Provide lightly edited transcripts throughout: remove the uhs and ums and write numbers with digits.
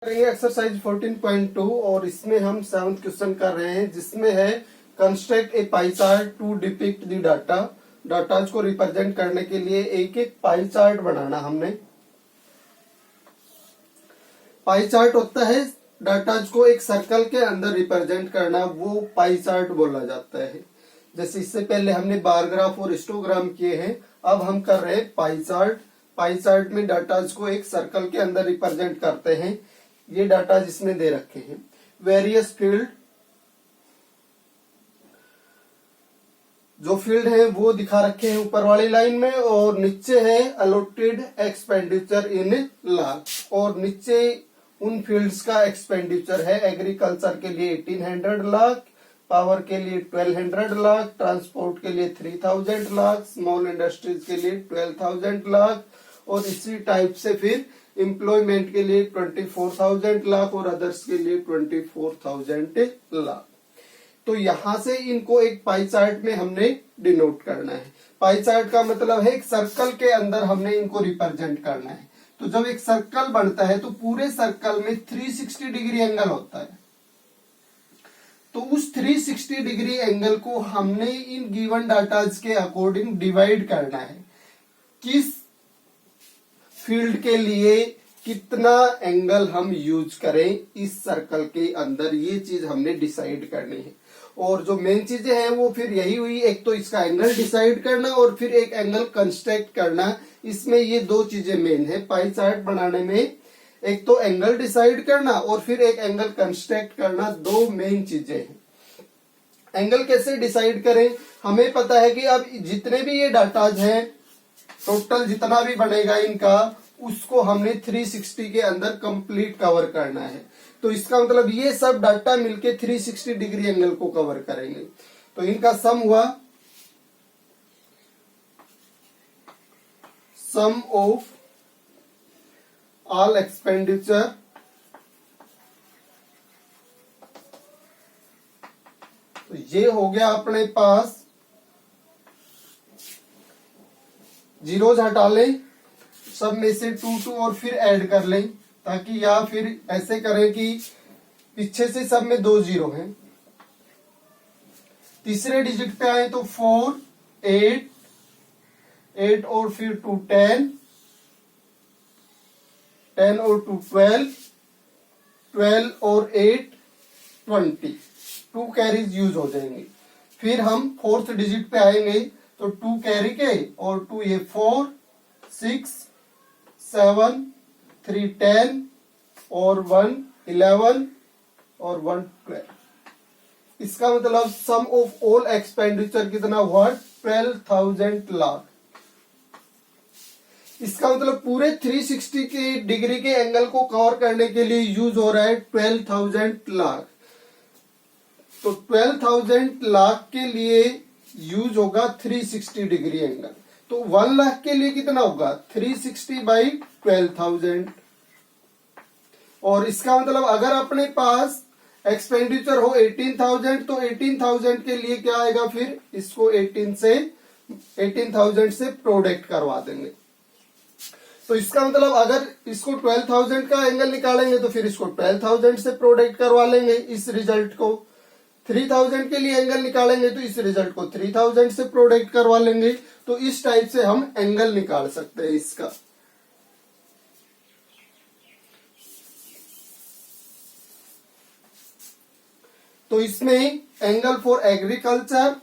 करेंगे एक्सरसाइज 14.2 और इसमें हम 7th क्वेश्चन कर रहे हैं जिसमें है construct a pie chart to depict the data. Datas को रिप्रेजेंट करने के लिए एक एक पाई चार्ट बनाना। हमने पाई चार्ट होता है डाटाज को एक सर्कल के अंदर रिप्रेजेंट करना, वो पाई चार्ट बोला जाता है। जैसे इससे पहले हमने बार ग्राफ और हिस्टोग्राम किए हैं, अब हम कर रहे हैं पाई चार्ट। पाई चार्ट में डाटाज को एक सर्कल के अंदर रिप्रेजेंट करते हैं। ये डाटा जिसमें दे रखे हैं वेरियस फील्ड, जो फील्ड है वो दिखा रखे हैं ऊपर वाली लाइन में, और नीचे है अलॉटेड एक्सपेंडिचर इन लाख, और नीचे उन फील्ड्स का एक्सपेंडिचर है। एग्रीकल्चर के लिए 1800 लाख, पावर के लिए 1200 लाख, ट्रांसपोर्ट के लिए 3000 लाख, स्मॉल इंडस्ट्रीज के लिए 12,000 लाख, और इसी टाइप से फिर एम्प्लॉयमेंट के लिए 24,000 लाख और अदर्स के लिए 24,000 लाख। तो यहां से इनको एक पाई चार्ट में हमने डिनोट करना है। पाई चार्ट का मतलब है एक सर्कल के अंदर हमने इनको रिप्रेजेंट करना है। तो जब एक सर्कल बनता है तो पूरे सर्कल में 360 डिग्री एंगल होता है। तो उस 360 डिग्री एंगल को हमने इन गिवन डाटाज के अकॉर्डिंग डिवाइड करना है। किस फील्ड के लिए कितना एंगल हम यूज करें इस सर्कल के अंदर, ये चीज हमने डिसाइड करनी है। और जो मेन चीजें हैं वो फिर यही हुई, एक तो इसका एंगल डिसाइड करना और फिर एक एंगल कंस्ट्रक्ट करना। इसमें ये दो चीजें मेन है पाई चार्ट बनाने में, एक तो एंगल डिसाइड करना और फिर एक एंगल कंस्ट्रक्ट करना, दो मेन चीजें हैं। एंगल कैसे डिसाइड करें? हमें पता है कि अब जितने भी ये डाटाज हैं, टोटल जितना भी बनेगा इनका, उसको हमने 360 के अंदर कंप्लीट कवर करना है। तो इसका मतलब ये सब डाटा मिलके 360 डिग्री एंगल को कवर करेंगे। तो इनका सम हुआ सम ऑफ ऑल एक्सपेंडिचर तो ये हो गया अपने पास, जीरोज हटा लें, सब में से 2 और फिर ऐड कर लें, ताकि या फिर ऐसे करें कि पीछे से सब में 2 जीरो हैं। तीसरे डिजिट पे आए तो 4, 8 और फिर 2 10, 10 और 2 12, 12 और 8 20, 2 कैरीज यूज हो जाएंगे। फिर हम फोर्थ डिजिट पे आएंगे तो 2 कैरी के और 2 ये 4, 6, 7, 3 10 और 1 11 और 1 12। इसका मतलब सम ऑफ ऑल एक्सपेंडिचर कितना हुआ? 12,000 लाख। इसका मतलब पूरे 360 के डिग्री के एंगल को कवर करने के लिए यूज हो रहा है 12,000 लाख। तो 12,000 लाख के लिए यूज होगा 360 डिग्री एंगल। तो 1 लाख के लिए कितना होगा? 360 बाई 12,000। और इसका मतलब अगर अपने पास एक्सपेंडिचर हो 18,000 तो 18,000 के लिए क्या आएगा? फिर इसको 18,000 से प्रोडक्ट करवा देंगे। तो इसका मतलब अगर इसको 12,000 का एंगल निकालेंगे तो फिर इसको 12,000 से प्रोडक्ट करवा लेंगे। इस रिजल्ट को 3,000 के लिए एंगल निकालेंगे तो इस रिजल्ट को 3,000 से प्रोडक्ट करवा लेंगे। तो इस टाइप से हम एंगल निकाल सकते हैं इसका। तो इसमें एंगल फॉर एग्रीकल्चर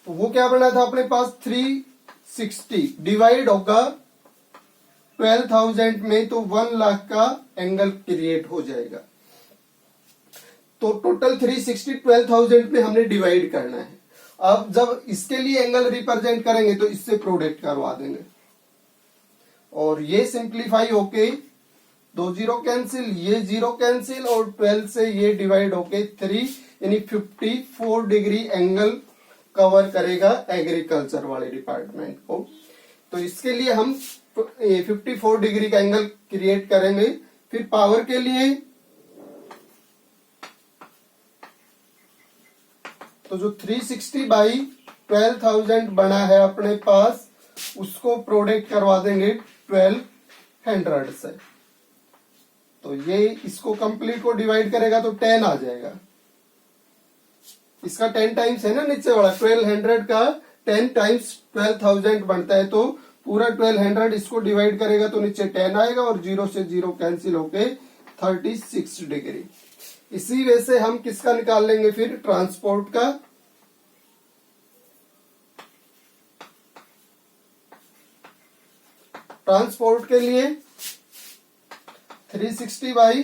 तो वो क्या बना था अपने पास? 360 डिवाइड होगा 12,000 में, तो 1 लाख का एंगल क्रिएट हो जाएगा। तो टोटल 360 12,000 में हमने डिवाइड करना है। अब जब इसके लिए एंगल रिप्रेजेंट करेंगे तो इससे प्रोडक्ट करवा देंगे, और ये सिंप्लीफाई होके 2 जीरो कैंसिल, ये 0 कैंसिल, और 12 से ये डिवाइड होके 3, यानी 54 डिग्री एंगल कवर करेगा एग्रीकल्चर वाले डिपार्टमेंट को। तो इसके लिए हम 54 डिग्री का एंगल क्रिएट करेंगे। फिर पावर के लिए तो जो 360 बाई 12,000 बना है अपने पास, उसको प्रोडक्ट करवा देंगे 1200 से। तो ये इसको कंप्लीट को डिवाइड करेगा तो 10 आ जाएगा। इसका 10 टाइम्स है ना नीचे वाला, 1200 का 10 टाइम्स 12,000 बनता है, तो पूरा 1200 इसको डिवाइड करेगा तो नीचे 10 आएगा और 0 से 0 कैंसिल होके 36 डिग्री। इसी वजह से हम किसका निकाल लेंगे फिर, ट्रांसपोर्ट का। ट्रांसपोर्ट के लिए 360 बाई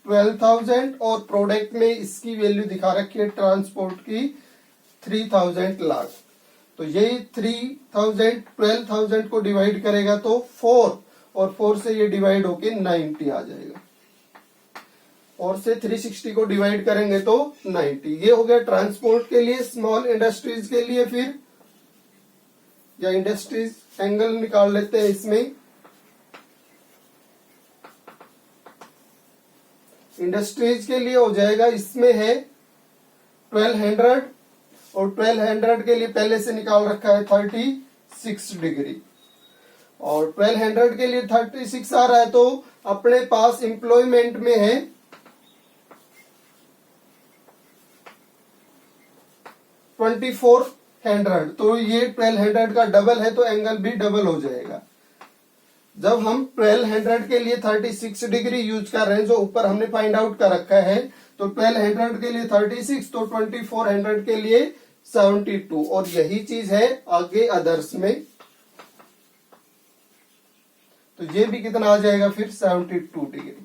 12,000 और प्रोडक्ट में इसकी वैल्यू दिखा रखी है ट्रांसपोर्ट की 3,000 लाख। तो यही 3,000 12,000 को डिवाइड करेगा तो 4 और 4 से ये डिवाइड होके 90 आ जाएगा, और से 360 को डिवाइड करेंगे तो 90। ये हो गया ट्रांसपोर्ट के लिए। स्मॉल इंडस्ट्रीज के लिए फिर, या इंडस्ट्रीज एंगल निकाल लेते हैं इसमें। इंडस्ट्रीज के लिए हो जाएगा, इसमें है 1200 और 1200 के लिए पहले से निकाल रखा है 36 डिग्री, और 1200 के लिए 36 आ रहा है, तो अपने पास एम्प्लॉयमेंट में है 2400, तो ये 1200 का डबल है, तो एंगल भी डबल हो जाएगा। जब हम 1200 के लिए 36 डिग्री यूज कर रहे हैं, जो ऊपर हमने फाइंड आउट कर रखा है, तो 1200 के लिए 36, तो 2400 के लिए 72, और यही चीज है आगे अदर्स में। तो ये भी कितना आ जाएगा फिर, 72 डिग्री।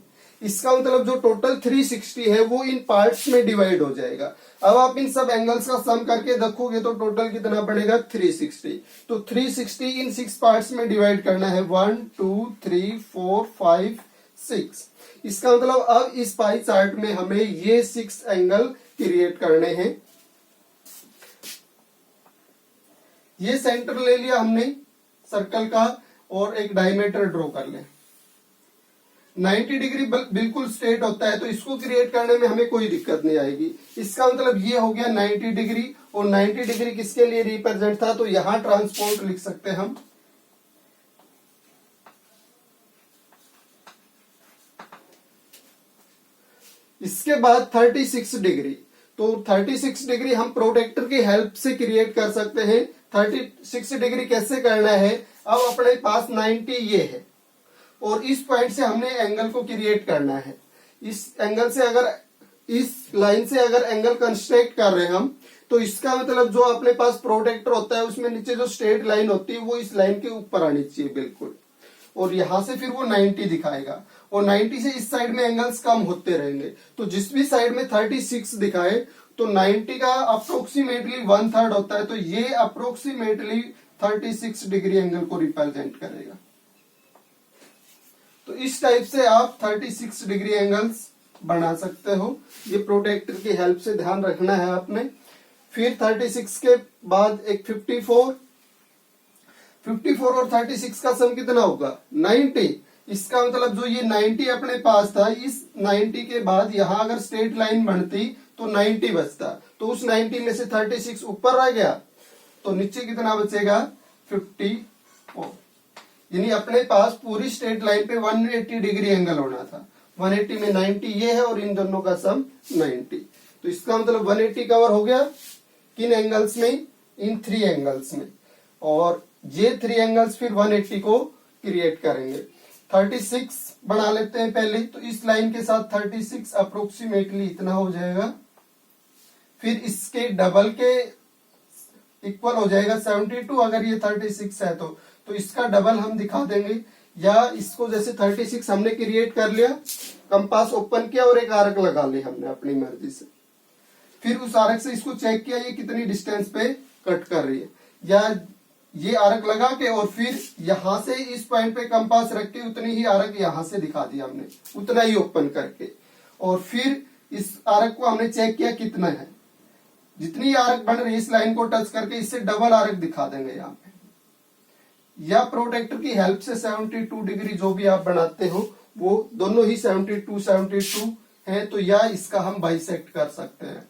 इसका मतलब जो टोटल 360 है वो इन पार्ट्स में डिवाइड हो जाएगा। अब आप इन सब एंगल्स का सम करके देखोगे तो टोटल कितना बनेगा, 360। तो 360 इन 6 पार्ट्स में डिवाइड करना है, 1 2 3 4 5 6। इसका मतलब अब इस पाई चार्ट में हमें ये 6 एंगल क्रिएट करने हैं। ये सेंटर ले लिया हमने सर्कल का, और एक डायमीटर ड्रॉ कर ले। 90 डिग्री बिल्कुल स्ट्रेट होता है, तो इसको क्रिएट करने में हमें कोई दिक्कत नहीं आएगी। इसका मतलब ये हो गया 90 डिग्री, और 90 डिग्री किसके लिए रिप्रेजेंट था, तो यहां ट्रांसपोर्ट लिख सकते हैं हम। इसके बाद 36 डिग्री, तो 36 डिग्री हम प्रोटेक्टर की हेल्प से क्रिएट कर सकते हैं। 36 डिग्री कैसे करना है, अब अपने पास 90 ये है, और इस पॉइंट से हमने एंगल को क्रिएट करना है। इस एंगल से अगर, इस लाइन से अगर एंगल कंस्ट्रक्ट कर रहे हैं हम, तो इसका मतलब जो अपने पास प्रोटेक्टर होता है उसमें नीचे जो स्ट्रेट लाइन होती है वो इस लाइन के ऊपर आनी चाहिए बिल्कुल, और यहां से फिर वो 90 दिखाएगा, और 90 से इस साइड में एंगल्स कम होते रहेंगे। तो जिस भी साइड में 36 दिखाए, तो 90 का अप्रोक्सीमेटली 1/3 होता है, तो ये अप्रोक्सीमेटली 36 डिग्री एंगल को रिप्रेजेंट करेगा। तो इस टाइप से आप 36 डिग्री एंगल्स बना सकते हो। ये प्रोटेक्टर की हेल्प से ध्यान रखना है आपने। फिर 36 के बाद एक 54 और 36 का सम कितना होगा, 90। इसका मतलब जो ये 90 अपने पास था, इस 90 के बाद यहां अगर स्ट्रेट लाइन बनती तो 90 बचता, तो उस 90 में से 36 ऊपर आ गया, तो नीचे कितना बचेगा, 54। यानी अपने पास पूरी स्ट्रेट लाइन पे 180 डिग्री एंगल होना था। 180 में 90 ये है, और इन दोनों का सम 90। तो इसका मतलब 180 कवर हो गया किन एंगल्स में, इन 3 एंगल्स में, और ये 3 एंगल्स फिर 180 को क्रिएट करेंगे। 36 बना लेते हैं पहले, तो इस लाइन के साथ 36 अप्रोक्सीमेटली इतना हो जाएगा। फिर इसके डबल के इक्वल हो जाएगा 72, अगर ये 36 है तो इसका डबल हम दिखा देंगे, या इसको जैसे 36 हमने क्रिएट कर लिया, कंपास ओपन किया और एक आर्क लगा ली हमने अपनी मर्जी से। फिर उस आर्क से इसको चेक किया ये कितनी डिस्टेंस पे कट कर रही है, या ये आर्क लगा के और फिर यहां से इस पॉइंट पे कंपास रख के उतनी ही आर्क यहां से दिखा दिया हमने, उतना ही ओपन करके, और फिर इस आर्क को हमने चेक किया कितना है, जितनी आर्क बन रही है इस लाइन को टच करके इससे डबल आर्क दिखा देंगे यहाँ पे, या प्रोटेक्टर की हेल्प से 72 डिग्री जो भी आप बनाते हो वो दोनों ही 72 है, तो या इसका हम बाइसेक्ट कर सकते हैं।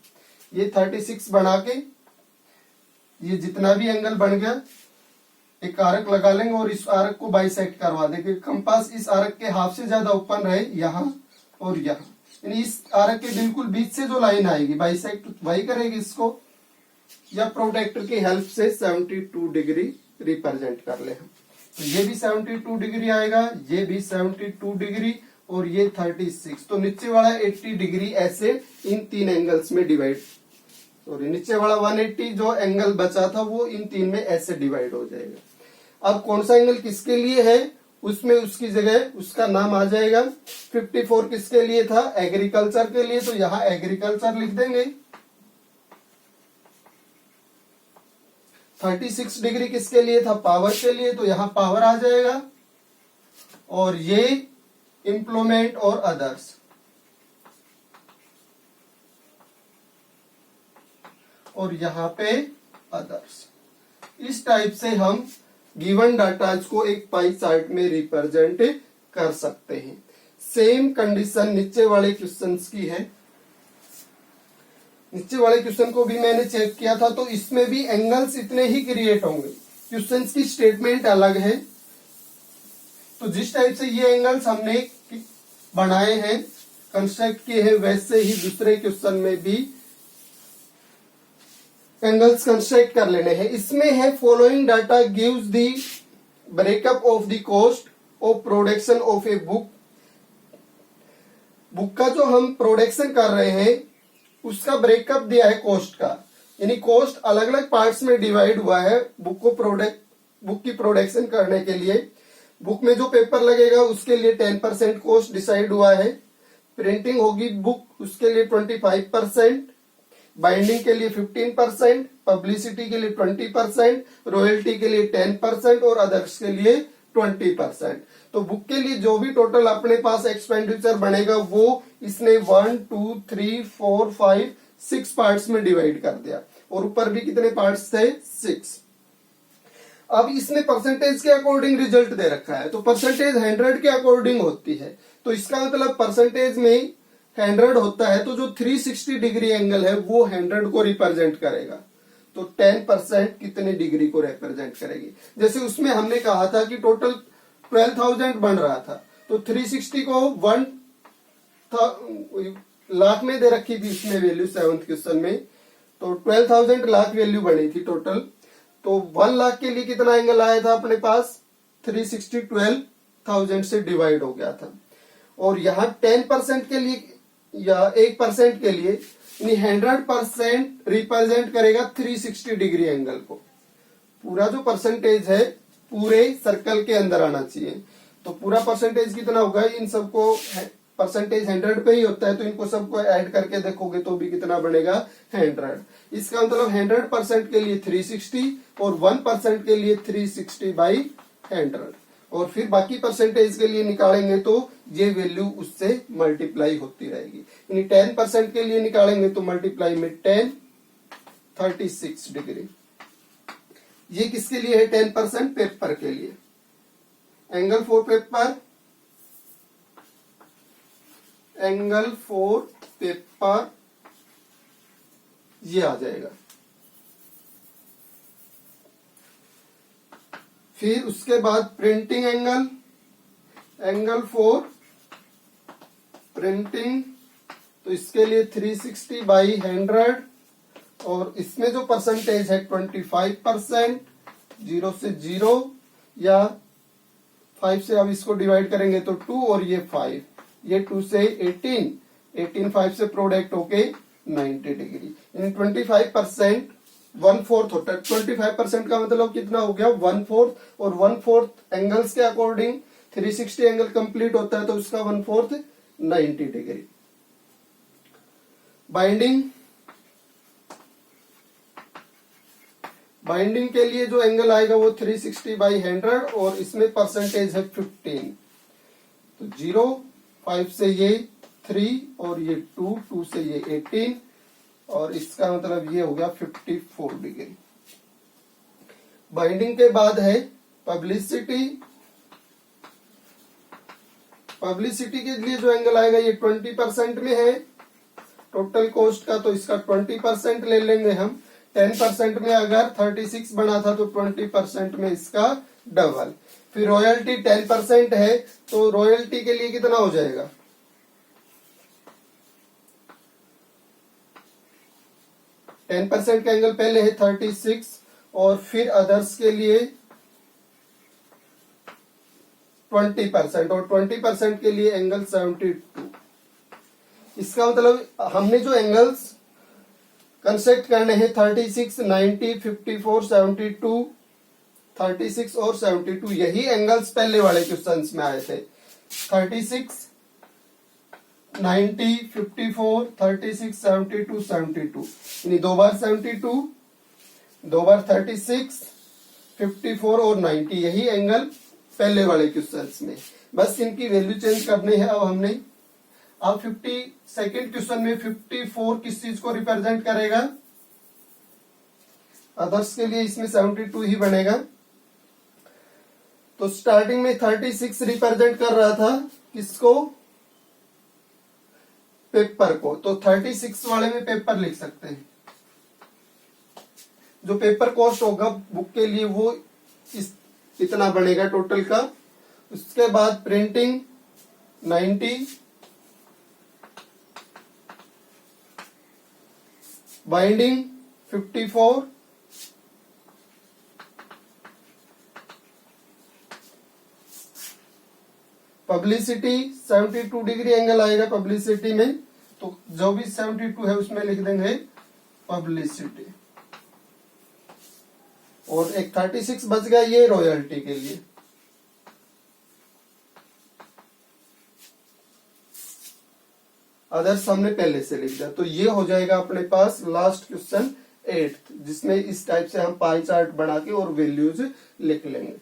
ये 36 बना के ये जितना भी एंगल बन गया एक आर्क लगा लेंगे और इस आर्क को बाइसेक्ट करवा देंगे। कंपास इस आर्क के हाफ से ज्यादा ओपन रहे यहाँ और यहाँ, यानी इस आर्क के बिल्कुल बीच से जो लाइन आएगी बाइसेक्ट वही करेगी इसको, या प्रोटेक्टर की हेल्प से 72 डिग्री रिप्रेजेंट कर ले हम। तो ये भी 72 डिग्री आएगा, ये भी 72 डिग्री और ये 36, तो नीचे वाला 80 डिग्री ऐसे इन तीन एंगल्स में डिवाइड, सॉरी नीचे वाला 180 जो एंगल बचा था वो इन तीन में ऐसे डिवाइड हो जाएगा। अब कौन सा एंगल किसके लिए है उसमें उसकी जगह उसका नाम आ जाएगा। 54 किसके लिए था, एग्रीकल्चर के लिए, तो यहाँ एग्रीकल्चर लिख देंगे। 36 डिग्री किसके लिए था, पावर के लिए, तो यहाँ पावर आ जाएगा। और ये इम्प्लॉयमेंट और अदर्स, और यहाँ पे अदर्स। इस टाइप से हम गिवन डाटाज को एक पाई चार्ट में रिप्रेजेंट कर सकते हैं। सेम कंडीशन नीचे वाले क्वेश्चंस की है। नीचे वाले क्वेश्चन को भी मैंने चेक किया था, तो इसमें भी एंगल्स इतने ही क्रिएट होंगे। क्वेश्चंस की स्टेटमेंट अलग है, तो जिस टाइप से ये एंगल्स हमने बनाए हैं, कंस्ट्रक्ट किए हैं, वैसे ही दूसरे क्वेश्चन में भी एंगल्स कंस्ट्रक्ट कर लेने हैं। इसमें है following data gives the breakup of the cost of production of a book. Book का जो हम प्रोडक्शन कर रहे हैं उसका ब्रेकअप दिया है कॉस्ट का, यानी कॉस्ट अलग अलग पार्ट्स में डिवाइड हुआ है बुक की प्रोडक्शन करने के लिए। बुक में जो पेपर लगेगा उसके लिए 10% कॉस्ट डिसाइड हुआ है। प्रिंटिंग होगी बुक उसके लिए 25%, बाइंडिंग के लिए 15%, पब्लिसिटी के लिए 20%, रॉयल्टी के लिए 10% और अदर्स के लिए 20%। तो बुक के लिए जो भी टोटल अपने पास एक्सपेंडिचर बनेगा वो इसने 1 2 3 4 5 6 पार्ट्स में डिवाइड कर दिया, और ऊपर भी कितने पार्ट्स थे, 6। अब इसने परसेंटेज के अकॉर्डिंग रिजल्ट दे रखा है, तो परसेंटेज 100 के अकॉर्डिंग होती है। तो इसका मतलब परसेंटेज में 100 होता है, तो जो 360 डिग्री एंगल है वो 100 को रिप्रेजेंट करेगा। तो 10% कितने डिग्री को रिप्रेजेंट करेगी। जैसे उसमें हमने कहा था कि टोटल 12,000 बन रहा था, तो 360 को 1 लाख में दे रखी थी इसमें वैल्यू 7th क्वेश्चन में, तो 12,000 लाख वैल्यू बनी थी टोटल। तो 1 लाख के लिए कितना एंगल आया था अपने पास, 360 12,000 से डिवाइड हो गया था। और यहाँ 10% के लिए या 1% के लिए 100% रिप्रेजेंट करेगा 360 डिग्री एंगल को। पूरा जो परसेंटेज है पूरे सर्कल के अंदर आना चाहिए। तो पूरा परसेंटेज कितना होगा, इन सबको परसेंटेज 100 पे ही होता है, तो इनको सबको ऐड करके देखोगे तो भी कितना बनेगा, 100। इसका मतलब 100% के लिए 360 और 1% के लिए 360/100, और फिर बाकी परसेंटेज के लिए निकालेंगे तो ये वैल्यू उससे मल्टीप्लाई होती रहेगी। यानी 10% के लिए निकालेंगे तो मल्टीप्लाई में 10, 36 डिग्री। ये किसके लिए है, 10% पेपर के लिए। Angle for paper, angle for paper ये आ जाएगा। फिर उसके बाद printing angle, angle for printing, तो इसके लिए 360/100, और इसमें जो परसेंटेज है 25%, 0 से 0 या 5 से अब इसको डिवाइड करेंगे तो 2 और ये 5, ये 2 से 18, 18 5 से प्रोडक्ट होके 90 डिग्री, यानी 25% 1/4 होता है। 25% का मतलब कितना हो गया, 1/4, और 1/4 एंगल्स के अकॉर्डिंग 360 एंगल कंप्लीट होता है, तो उसका 1/4 90 डिग्री। बाइंडिंग, बाइंडिंग के लिए जो एंगल आएगा वो 360/100, और इसमें परसेंटेज है 15, तो 0, 5 से ये 3 और ये 2, 2 से ये 18, और इसका मतलब ये हो गया 54 डिग्री। बाइंडिंग के बाद है पब्लिसिटी। पब्लिसिटी के लिए जो एंगल आएगा ये 20% में है, टोटल कॉस्ट का, तो इसका 20% ले लेंगे हम। 10% में अगर 36 बना था तो 20% में इसका डबल। फिर रॉयल्टी 10% है, तो रॉयल्टी के लिए कितना हो जाएगा? 10% का एंगल पहले है 36 और फिर अदर्स के लिए 20% और 20% के लिए एंगल 72। इसका मतलब हमने जो एंगल्स कंस्ट्रक्ट करने हैं 36, 90, 54, 72, 36 और 72, यही एंगल्स पहले वाले क्वेश्चंस में आए थे। 36, 90, 54, 36, 72, 72, यानी 2 बार 72, 2 बार 36, 54 और 90, यही एंगल पहले वाले क्वेश्चंस में। बस इनकी वैल्यू चेंज करनी है अब हमने। अब 52nd क्वेश्चन में 54 किस चीज को रिप्रेजेंट करेगा? अदर्स के लिए इसमें 72 ही बनेगा। तो स्टार्टिंग में 36 रिप्रेजेंट कर रहा था किसको? पेपर को। तो 36 वाले में पेपर लिख सकते हैं। जो पेपर कॉस्ट होगा बुक के लिए वो इतना बनेगा टोटल का। उसके बाद printing 90, binding 54, publicity 72 degree angle आएगा पब्लिसिटी में, तो जो भी 72 है उसमें लिख देंगे पब्लिसिटी। और एक 36 बच गया, ये रॉयल्टी के लिए। अदर्स हमने पहले से लिख दिया। तो ये हो जाएगा अपने पास लास्ट क्वेश्चन 8, जिसमें इस टाइप से हम पाई चार्ट बना के और वैल्यूज लिख लेंगे।